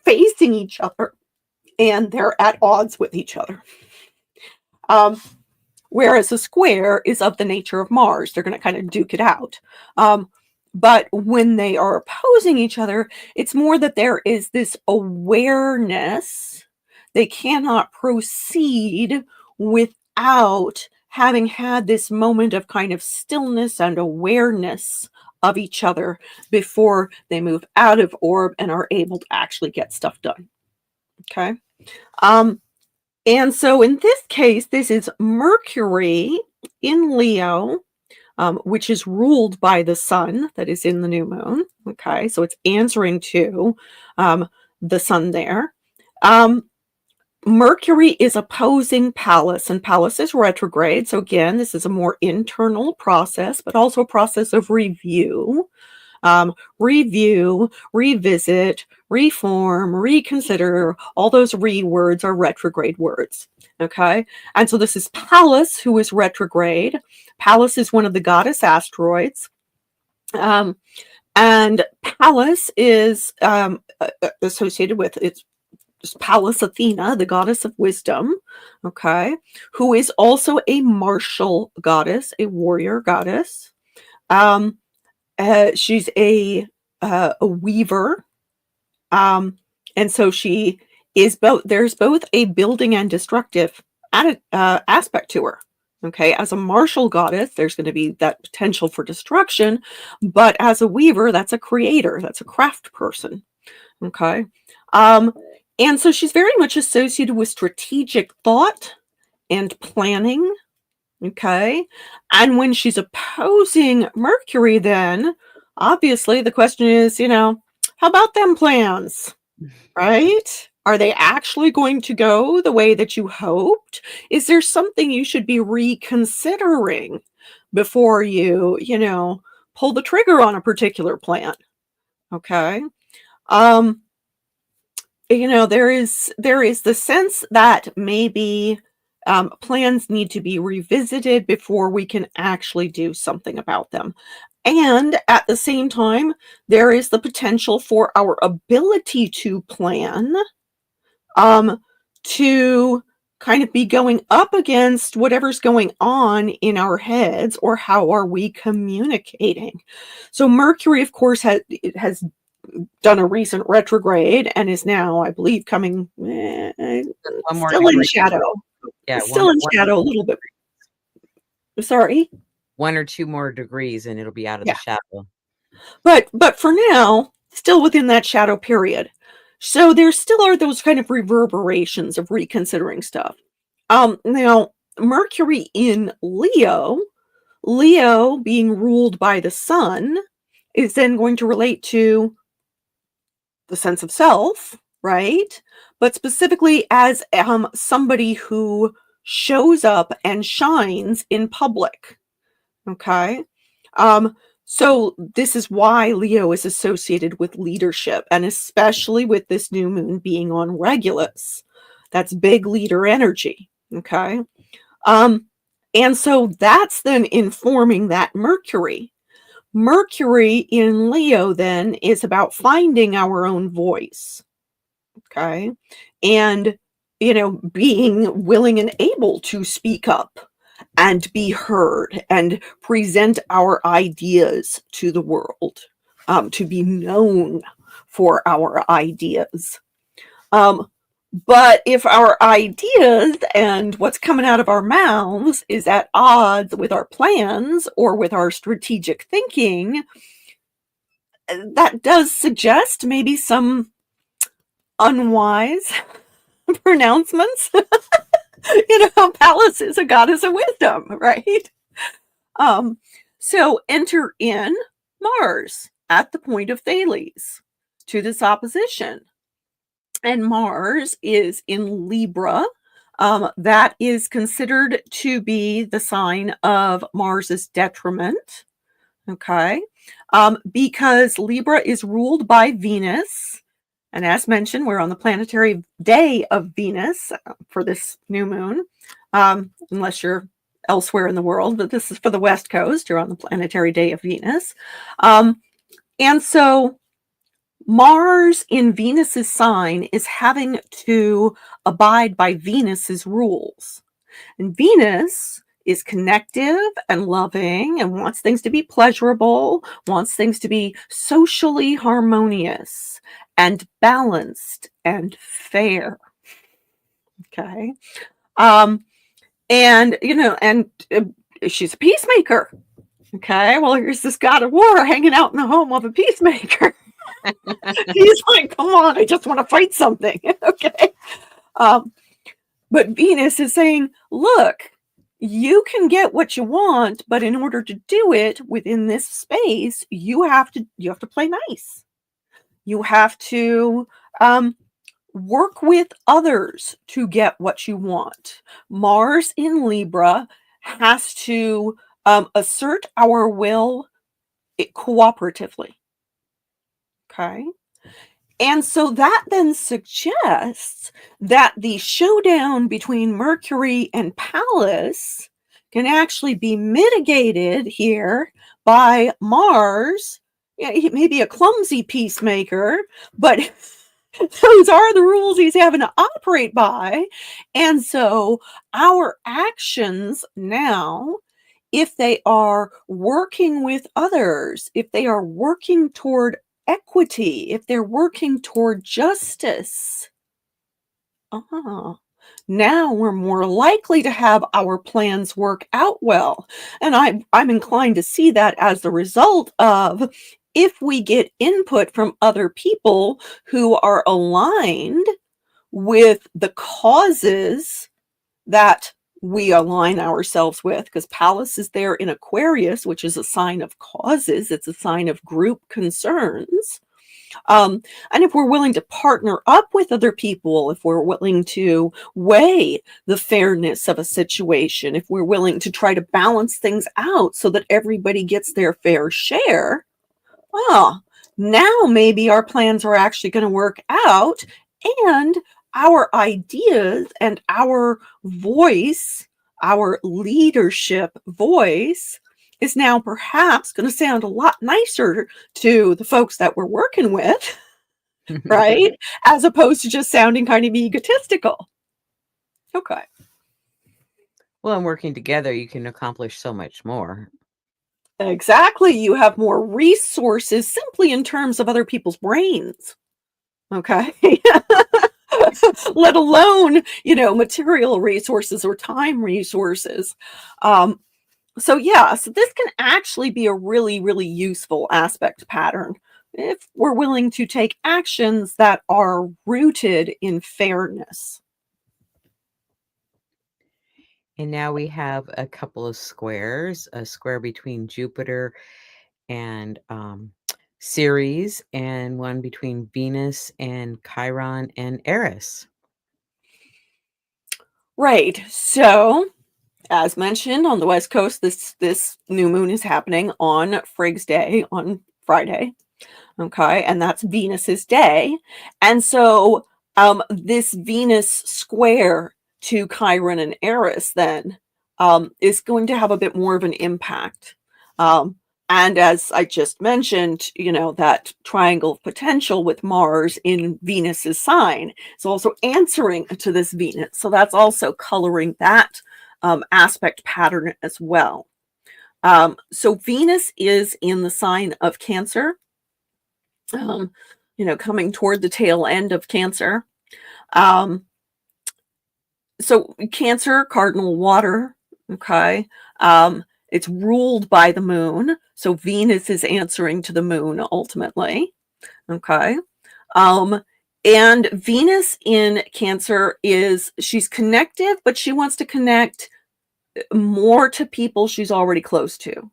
facing each other and they're at odds with each other. Whereas a square is of the nature of Mars. They're going to kind of duke it out. But when they are opposing each other, it's more that there is this awareness. They cannot proceed without having had this moment of kind of stillness and awareness of each other before they move out of orb and are able to actually get stuff done. Okay. And so in this case, this is Mercury in Leo, which is ruled by the sun that is in the new moon. Okay, so it's answering to the sun there. Mercury is opposing Pallas, and Pallas is retrograde. So again, this is a more internal process, but also a process of review. Review, revisit, reform, reconsider, all those words are retrograde words. Okay. And so this is Pallas, who is retrograde. Pallas is one of the goddess asteroids. And Pallas is associated with it's Pallas Athena, the goddess of wisdom. Okay. Who is also a martial goddess, a warrior goddess. She's a weaver, and so she is both. There's both a building and destructive aspect to her. Okay, as a martial goddess, there's going to be that potential for destruction, but as a weaver, that's a creator, that's a craft person. Okay, and so she's very much associated with strategic thought and planning. Okay. And when she's opposing Mercury, then obviously the question is, how about them plans? Right? Are they actually going to go the way that you hoped? Is there something you should be reconsidering before you, pull the trigger on a particular plan? Okay. There is the sense that maybe plans need to be revisited before we can actually do something about them. And at the same time, there is the potential for our ability to plan to kind of be going up against whatever's going on in our heads, or how are we communicating. So Mercury, of course, has done a recent retrograde and is now, I believe, coming still in shadow. Yeah, still in shadow a little bit. Sorry? 1 or 2 more degrees and it'll be out of the shadow. But for now, still within that shadow period. So there still are those kind of reverberations of reconsidering stuff. Now, Mercury in Leo being ruled by the sun, is then going to relate to the sense of self, right? But specifically as somebody who shows up and shines in public. Okay. So this is why Leo is associated with leadership, and especially with this new moon being on Regulus. That's big leader energy. Okay. And so that's then informing that Mercury. Mercury in Leo then is about finding our own voice. Okay. And, being willing and able to speak up and be heard and present our ideas to the world, to be known for our ideas. But if our ideas and what's coming out of our mouths is at odds with our plans or with our strategic thinking, that does suggest maybe some unwise pronouncements. Pallas is a goddess of wisdom, right? So enter in Mars at the point of Thales to this opposition. And Mars is in Libra. That is considered to be the sign of Mars's detriment. Okay. Because Libra is ruled by Venus. And as mentioned, we're on the planetary day of Venus for this new moon, unless you're elsewhere in the world, but this is for the West Coast. You're on the planetary day of Venus. And so Mars in Venus's sign is having to abide by Venus's rules. And Venus is connective and loving and wants things to be pleasurable, wants things to be socially harmonious and balanced and fair. Okay. And, she's a peacemaker. Okay. Well, here's this god of war hanging out in the home of a peacemaker. He's like, come on, I just want to fight something. Okay. But Venus is saying, look, you can get what you want, but in order to do it within this space, you have to play nice. You have to work with others to get what you want. Mars in Libra has to assert our will cooperatively. Okay. And so that then suggests that the showdown between Mercury and Pallas can actually be mitigated here by Mars. Yeah, he may be a clumsy peacemaker, but those are the rules he's having to operate by. And so our actions now, if they are working with others, if they are working toward equity, if they're working toward justice, now we're more likely to have our plans work out well. And I'm inclined to see that as the result of, if we get input from other people who are aligned with the causes that we align ourselves with, because Pallas is there in Aquarius, which is a sign of causes. It's a sign of group concerns. And if we're willing to partner up with other people, if we're willing to weigh the fairness of a situation, if we're willing to try to balance things out so that everybody gets their fair share, well, now maybe our plans are actually going to work out, and our ideas and our voice, our leadership voice, is now perhaps going to sound a lot nicer to the folks that we're working with, right? As opposed to just sounding kind of egotistical. Okay. Well, and working together, you can accomplish so much more. Exactly. You have more resources simply in terms of other people's brains. Okay. Let alone, material resources or time resources. So this can actually be a really, really useful aspect pattern if we're willing to take actions that are rooted in fairness. And now we have a couple of squares, a square between Jupiter and Ceres, and one between Venus and Chiron and Eris. Right. So, as mentioned, on the West Coast, this new moon is happening on Frigg's Day, on Friday. Okay, and that's Venus's day. And so this Venus square to Chiron and Eris then is going to have a bit more of an impact. And as I just mentioned, that triangle of potential with Mars in Venus's sign is also answering to this Venus. So that's also coloring that aspect pattern as well. So Venus is in the sign of Cancer, coming toward the tail end of Cancer. So Cancer, cardinal water, okay? It's ruled by the moon. So Venus is answering to the moon ultimately, okay? And Venus in Cancer she's connective, but she wants to connect more to people she's already close to.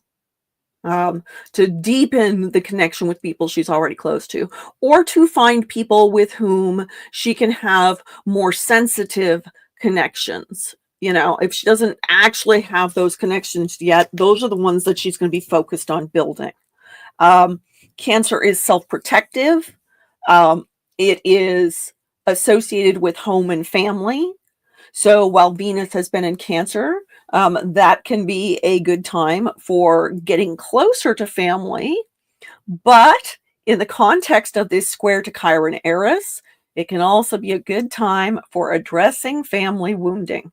To deepen the connection with people she's already close to, or to find people with whom she can have more sensitive connections. If she doesn't actually have those connections yet, those are the ones that she's going to be focused on building. Cancer is self-protective. It is associated with home and family. So while Venus has been in Cancer, that can be a good time for getting closer to family, but In the context of this square to Chiron Eris, it can also be a good time for addressing family wounding.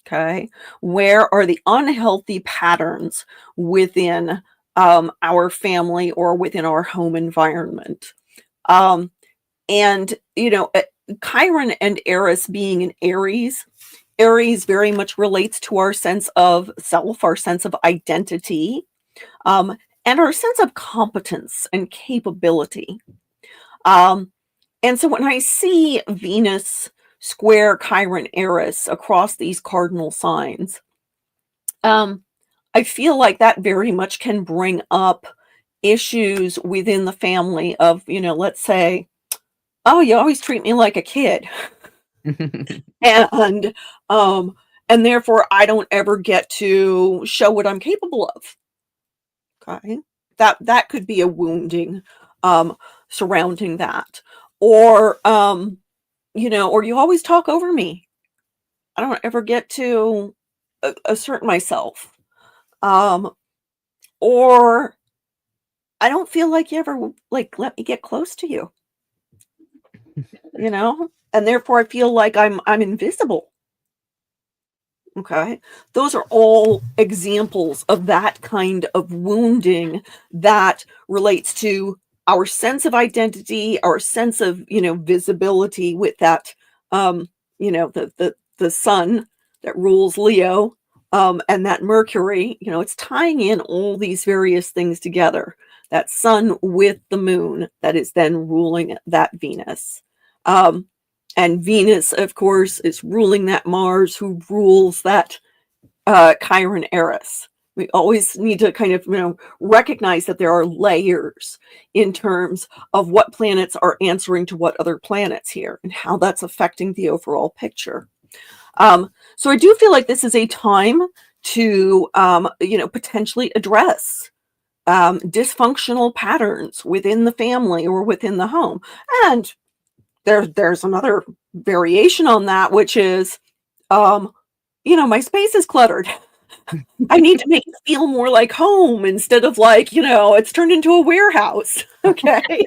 Okay, where are the unhealthy patterns within our family or within our home environment? And Chiron and Eris being in Aries, Aries very much relates to our sense of self, our sense of identity, um, and our sense of competence and capability. Um, and so when I see Venus square Chiron Eris across these cardinal signs, I feel like that very much can bring up issues within the family of, let's say, oh, you always treat me like a kid. And and therefore I don't ever get to show what I'm capable of. Okay. That could be a wounding surrounding that. Or or you always talk over me. I don't ever get to assert myself. Or I don't feel like you ever like let me get close to you, and therefore I feel like I'm invisible. Okay. Those are all examples of that kind of wounding that relates to our sense of identity, our sense of, visibility with that, the sun that rules Leo, and that Mercury, it's tying in all these various things together. That sun with the moon that is then ruling that Venus. And Venus, of course, is ruling that Mars, who rules that Chiron Eris. We always need to kind of, recognize that there are layers in terms of what planets are answering to what other planets here and how that's affecting the overall picture. So I do feel like this is a time to, potentially address dysfunctional patterns within the family or within the home. And there's another variation on that, which is, my space is cluttered. I need to make it feel more like home instead of like, it's turned into a warehouse. Okay.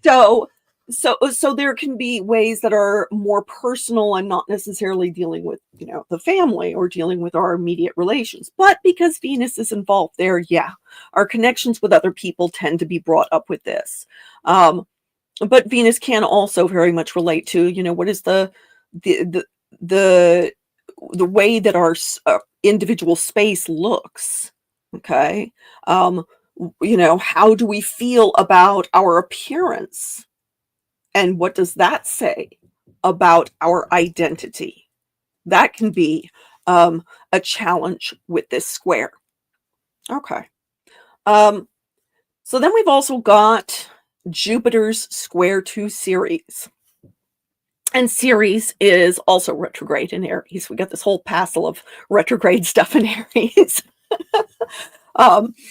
So so there can be ways that are more personal and not necessarily dealing with, the family or dealing with our immediate relations. But because Venus is involved there, yeah, our connections with other people tend to be brought up with this. But Venus can also very much relate to, what is the the the way that our individual space looks. Okay. How do we feel about our appearance? And what does that say about our identity? That can be a challenge with this square. Okay. So then we've also got Jupiter's square to Ceres. And Ceres is also retrograde in Aries. We got this whole passel of retrograde stuff in Aries,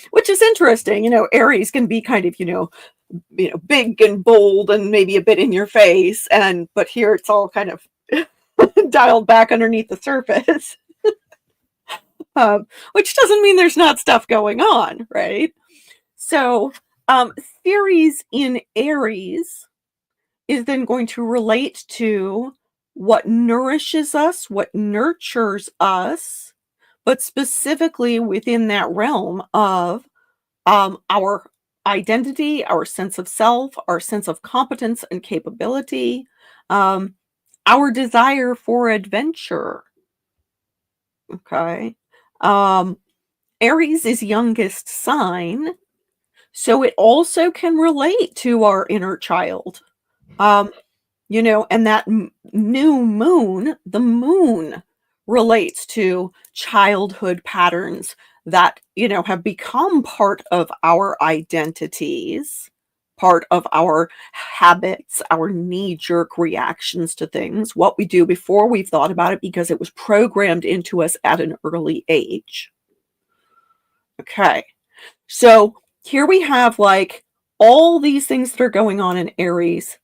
which is interesting. Aries can be kind of, big and bold and maybe a bit in your face, but here it's all kind of dialed back underneath the surface, which doesn't mean there's not stuff going on, right? So, Ceres in Aries is then going to relate to what nourishes us, what nurtures us, but specifically within that realm of our identity, our sense of self, our sense of competence and capability, our desire for adventure. Okay. Aries is youngest sign, so it also can relate to our inner child. And that new moon, the moon relates to childhood patterns that, have become part of our identities, part of our habits, our knee-jerk reactions to things, what we do before we've thought about it because it was programmed into us at an early age. Okay. So here we have like all these things that are going on in Aries,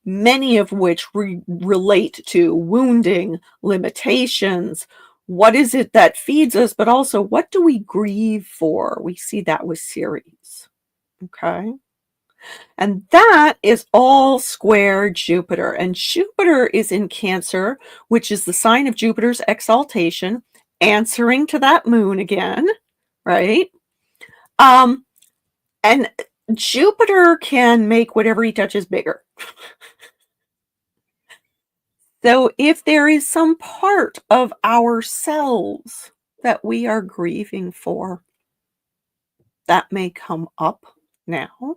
many of which relate to wounding, limitations, What is it that feeds us, but also what do we grieve for? We see that with Ceres. Okay. And that is all square Jupiter. And Jupiter is in Cancer, which is the sign of Jupiter's exaltation, answering to that moon again, right? And Jupiter can make whatever he touches bigger. So if there is some part of ourselves that we are grieving for, that may come up now.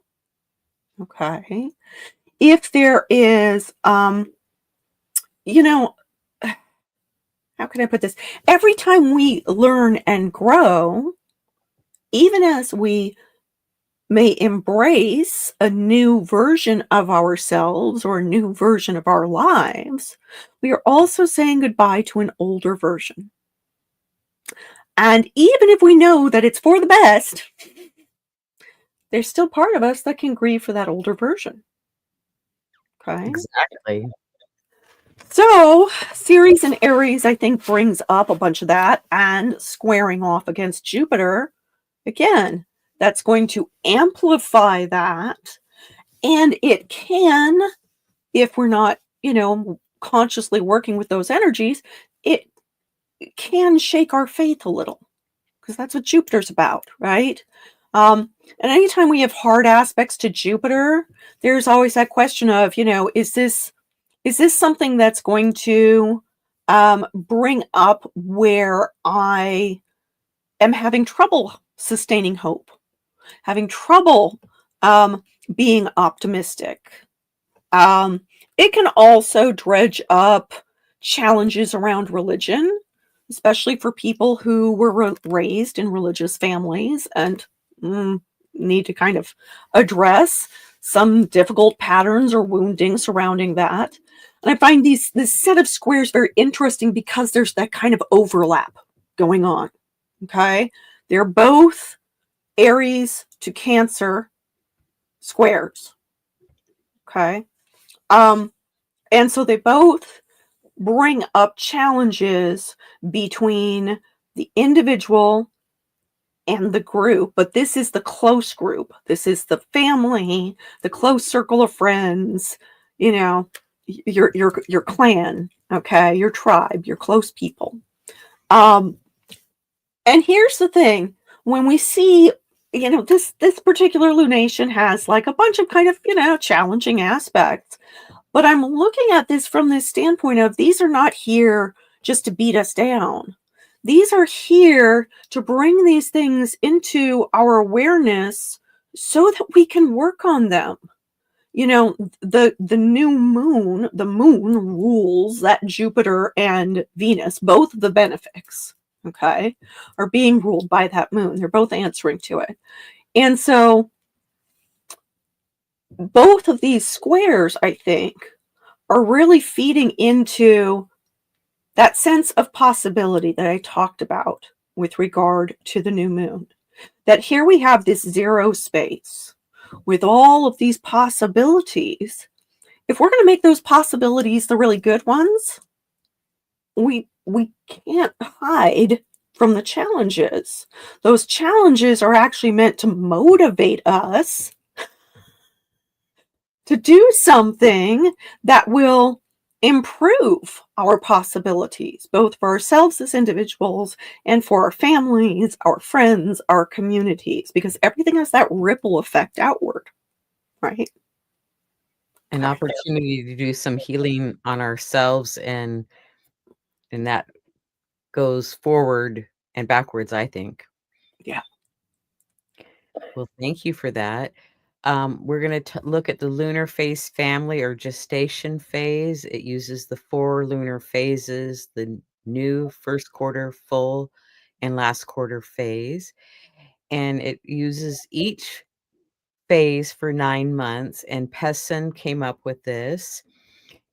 Okay. If there is, you know, how can I put this? Every time we learn and grow, even as we may embrace a new version of ourselves or a new version of our lives, we are also saying goodbye to an older version. And even if we know that it's for the best, there's still part of us that can grieve for that older version. Okay. Exactly. So, Ceres and Eris, I think, brings up a bunch of that, and squaring off against Jupiter, again, that's going to amplify that. And it can, if we're not, consciously working with those energies, it can shake our faith a little, because that's what Jupiter's about, right? And anytime we have hard aspects to Jupiter, there's always that question of, is this something that's going to bring up where I am having trouble sustaining hope, having trouble being optimistic? It can also dredge up challenges around religion, especially for people who were raised in religious families and need to kind of address some difficult patterns or wounding surrounding that. And I find this set of squares very interesting because there's that kind of overlap going on. Okay. They're both Aries to Cancer squares. Okay. And so they both bring up challenges between the individual and the group, but this is the close group. This is the family, the close circle of friends, your clan, okay, your tribe, your close people. And here's the thing: when we see, this particular lunation has like a bunch of kind of challenging aspects, but I'm looking at this from this standpoint of these are not here just to beat us down. These are here to bring these things into our awareness so that we can work on them. The new moon, the moon rules that Jupiter and Venus, both the benefics, okay, are being ruled by that moon. They're both answering to it. And so both of these squares, I think, are really feeding into that sense of possibility that I talked about with regard to the new moon. That here we have this zero space with all of these possibilities. If we're going to make those possibilities the really good ones, we can't hide from the challenges. Those challenges are actually meant to motivate us to do something that will improve our possibilities, both for ourselves as individuals and for our families, our friends, our communities, because everything has that ripple effect outward, right? An opportunity to do some healing on ourselves, and that goes forward and backwards, I think. Yeah. Well, thank you for that. We're going to look at the lunar phase family or gestation phase. It uses the 4 lunar phases, the new first quarter, full, and last quarter phase. And it uses each phase for 9 months. And Pessin came up with this.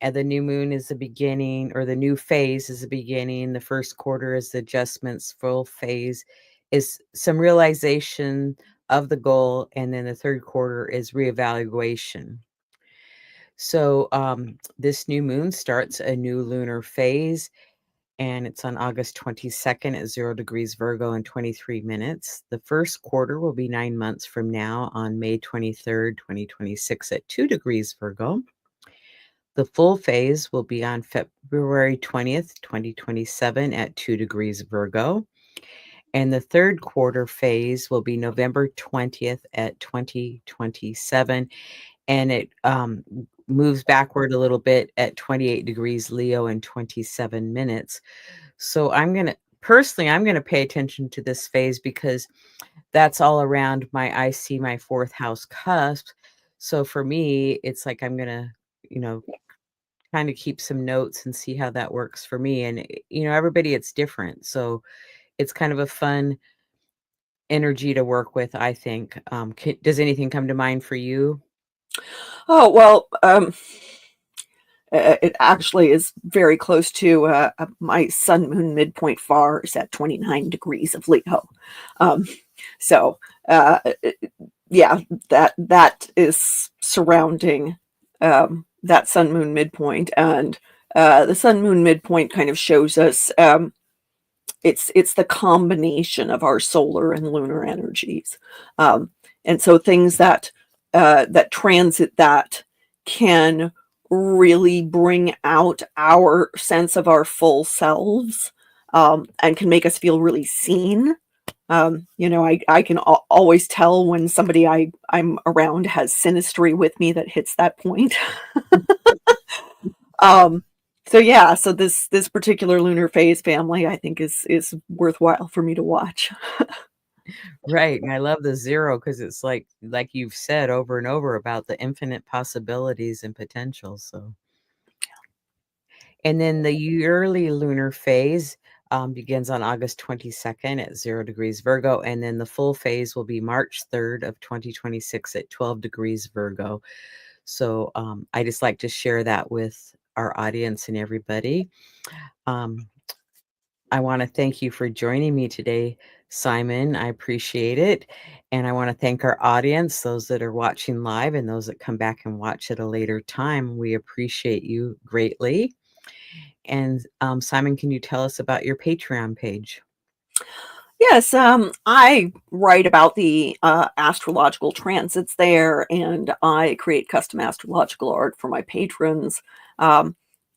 And the new moon is the beginning, or the new phase is the beginning. The first quarter is the adjustments. Full phase is some realization of the goal. And then the third quarter is reevaluation. So this new moon starts a new lunar phase. and it's on August 22nd at 0 degrees Virgo and 23 minutes. The first quarter will be 9 months from now on May 23rd, 2026 at 2 degrees Virgo. The full phase will be on February 20th, 2027 at 2 degrees Virgo. And the third quarter phase will be November 20th at 2027. And it moves backward a little bit at 28 degrees Leo and 27 minutes. So I'm going to pay attention to this phase because that's all around I see my fourth house cusp. So for me, it's like I'm going to, kind of keep some notes and see how that works for me. And, everybody, it's different. So it's kind of a fun energy to work with, I think. Does anything come to mind for you? Oh, well, it actually is very close to my sun moon midpoint far is at 29 degrees of Leo. So, yeah, that is surrounding that sun moon midpoint. And the sun moon midpoint kind of shows us it's the combination of our solar and lunar energies. And so things that transit that can really bring out our sense of our full selves, and can make us feel really seen. I can always tell when somebody I'm around has synastry with me that hits that point. So yeah, so this particular lunar phase family, I think is worthwhile for me to watch. Right, and I love the 0 because it's like you've said over and over about the infinite possibilities and potential, so. And then the yearly lunar phase begins on August 22nd at 0 degrees Virgo, and then the full phase will be March 3rd of 2026 at 12 degrees Virgo. So I just like to share that with our audience and everybody. I want to thank you for joining me today, Simon. I appreciate it. And I want to thank our audience, those that are watching live and those that come back and watch at a later time. We appreciate you greatly. And Simon, can you tell us about your Patreon page? Yes, I write about the astrological transits there, and I create custom astrological art for my patrons. And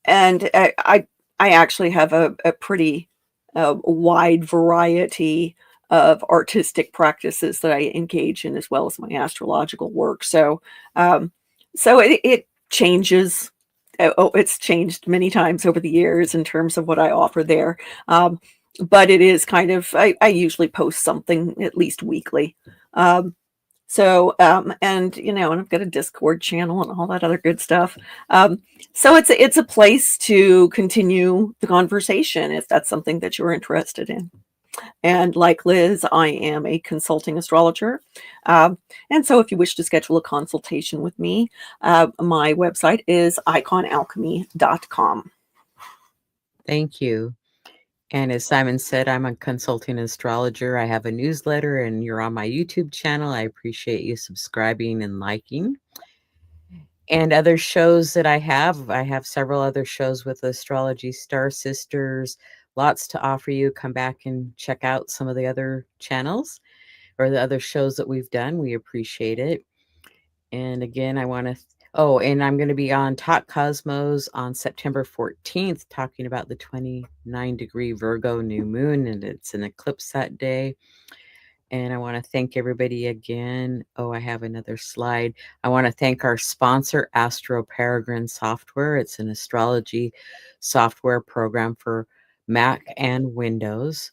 I actually have a pretty wide variety of artistic practices that I engage in, as well as my astrological work. So, it changes. Oh, it's changed many times over the years in terms of what I offer there. But it is kind of I usually post something at least weekly. And and I've got a Discord channel and all that other good stuff. So it's a place to continue the conversation if that's something that you're interested in. And like Liz, I am a consulting astrologer. And so if you wish to schedule a consultation with me, my website is iconalchemy.com. Thank you. And as Simon said, I'm a consulting astrologer. I have a newsletter and you're on my YouTube channel. I appreciate you subscribing and liking. And other shows that I have several other shows with Astrology Star Sisters. Lots to offer you. Come back and check out some of the other channels or the other shows that we've done. We appreciate it. And again, I want to, and I'm going to be on Talk Cosmos on September 14th, talking about the 29-degree Virgo new moon, and it's an eclipse that day. And I want to thank everybody again. Oh, I have another slide. I want to thank our sponsor, Astro Peregrine Software. It's an astrology software program for Mac and Windows.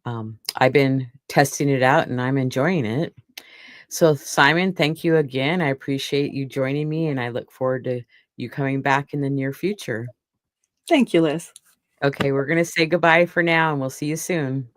I've been testing it out and I'm enjoying it. So, Simon, thank you again. I appreciate you joining me, and I look forward to you coming back in the near future. Thank you, Liz. Okay, we're going to say goodbye for now, and we'll see you soon.